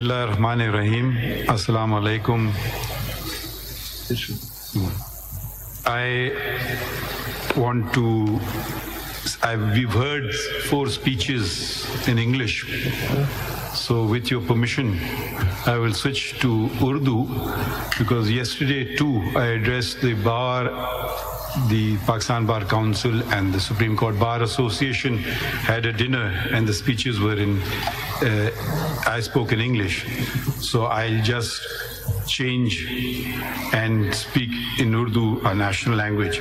Bismillahirrahmanirrahim. Assalamu alaikum. We've heard 4 speeches in English. So with your permission, I will switch to Urdu because yesterday too I addressed the Pakistan Bar Council and the Supreme Court Bar Association had a dinner and the speeches were I spoke in English. So I'll just change and speak in Urdu, our national language.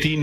3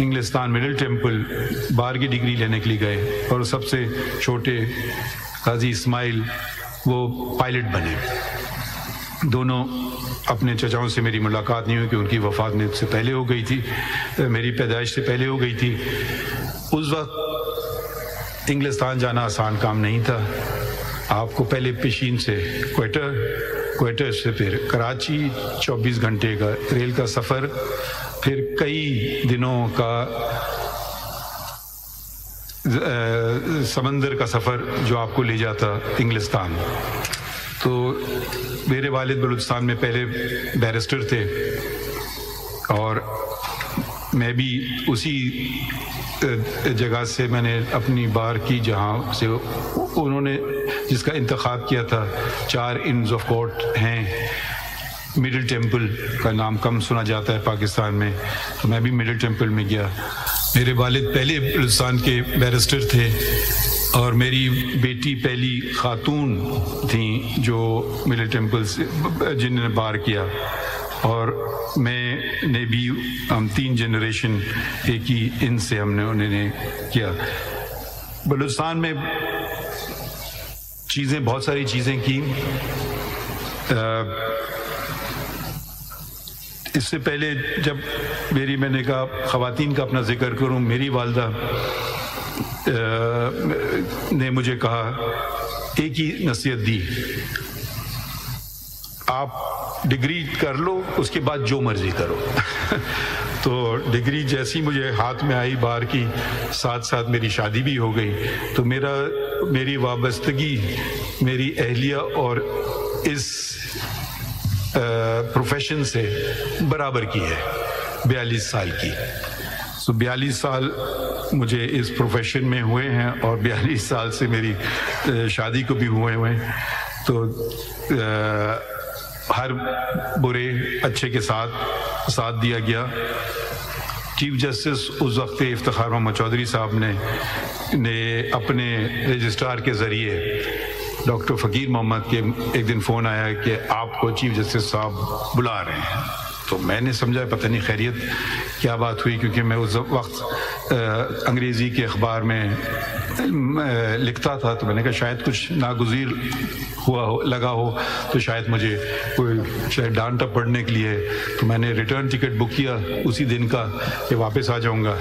انگلستان middle temple بار کی degree لینے کے لیے گئے، اور سب سے چھوٹے قاضی اسماعیل وہ پائلٹ بنے۔ دونوں اپنے چچاؤں سے میری ملاقات نہیں ہوئی کہ ان کی وفات میرے سے پہلے ہو گئی تھی، میری پیدائش سے پہلے ہو گئی تھی۔ اس وقت انگلستان جانا آسان کام نہیں تھا۔ آپ کو پہلے پیشین سے کوئٹہ سے پھر کراچی، 24 گھنٹے کا ریل کا سفر، پھر کئی دنوں کا سمندر کا سفر جو آپ کو لے جاتا انگلستان۔ تو میرے والد بلوچستان میں پہلے بیرسٹر تھے، اور میں بھی اسی جگہ سے میں نے اپنی بار کی جہاں سے انہوں نے جس کا انتخاب کیا تھا۔ 4 انز آف کورٹ ہیں، مڈل ٹیمپل کا نام کم سنا جاتا ہے پاکستان میں، تو میں بھی مڈل ٹیمپل میں گیا۔ میرے والد پہلے بلوچستان کے بیرسٹر تھے، اور میری بیٹی پہلی خاتون تھیں جو مڈل ٹیمپل سے جنہوں نے بار کیا، اور میں نے بھی، ہم 3 جنریشن ایک ہی ان سے ہم نے انہوں نے کیا۔ بلوچستان میں بہت ساری چیزیں کی۔ اس سے پہلے جب میں نے کہا خواتین کا اپنا ذکر کروں، میری والدہ نے مجھے کہا، ایک ہی نصیحت دی، آپ ڈگری کر لو، اس کے بعد جو مرضی کرو۔ تو ڈگری جیسی مجھے ہاتھ میں آئی بار کی، ساتھ ساتھ میری شادی بھی ہو گئی، تو میری وابستگی میری اہلیہ اور اس پروفیشن سے برابر کی ہے، 42 سال کی۔ 42 سال مجھے اس پروفیشن میں ہوئے ہیں، اور 42 سال سے میری شادی کو بھی ہوئے ہیں۔ تو ہر برے اچھے کے ساتھ دیا گیا۔ چیف جسٹس اس وقت افتخار محمد چودھری صاحب نے اپنے رجسٹرار کے ذریعے ڈاکٹر فقیر محمد کے ایک دن فون آیا کہ آپ کو چیف جسٹس صاحب بلا رہے ہیں۔ تو میں نے سمجھا پتہ نہیں خیریت کیا بات ہوئی، کیونکہ میں اس وقت انگریزی کے اخبار میں لکھتا تھا، تو میں نے کہا شاید کچھ ناگزیر لگا ہو، تو شاید مجھے کوئی ڈانٹا پڑھنے کے لیے، تو میں نے ریٹرن ٹکٹ بک کیا اسی دن کا کہ واپس آ جاؤں گا۔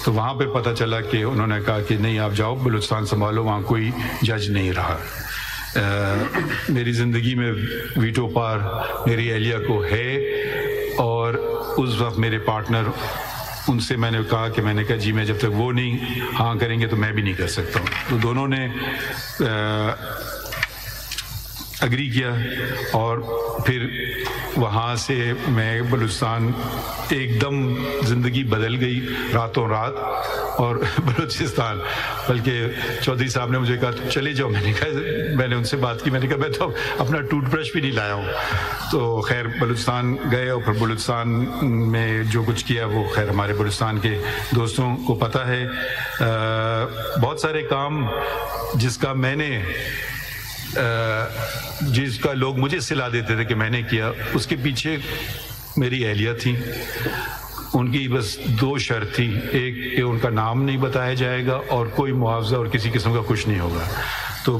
تو وہاں پہ پتہ چلا کہ انہوں نے کہا کہ نہیں، آپ جاؤ بلوچستان سنبھالو، وہاں کوئی جج نہیں رہا۔ میری زندگی میں ویٹو پار میری اہلیہ کو ہے، اور اس وقت میرے پارٹنر، ان سے میں نے کہا جی میں جب تک وہ نہیں ہاں کریں گے تو میں بھی نہیں کر سکتا ہوں۔ تو دونوں نے اگری کیا، اور پھر وہاں سے میں بلوچستان ایک دم زندگی بدل گئی راتوں رات، اور بلوچستان بلکہ چودھری صاحب نے مجھے کہا چلے جاؤ، میں نے ان سے بات کی، میں نے کہا میں تو اپنا ٹوتھ برش بھی نہیں لایا ہوں۔ تو خیر بلوچستان گئے، اور پھر بلوچستان میں جو کچھ کیا وہ خیر ہمارے بلوچستان کے دوستوں کو پتہ ہے۔ بہت سارے کام جس کا لوگ مجھے صلاح دیتے تھے کہ میں نے کیا، اس کے پیچھے میری اہلیہ تھی۔ ان کی بس 2 شرط تھی، ایک کہ ان کا نام نہیں بتایا جائے گا، اور کوئی معاوضہ اور کسی قسم کا کچھ نہیں ہوگا۔ تو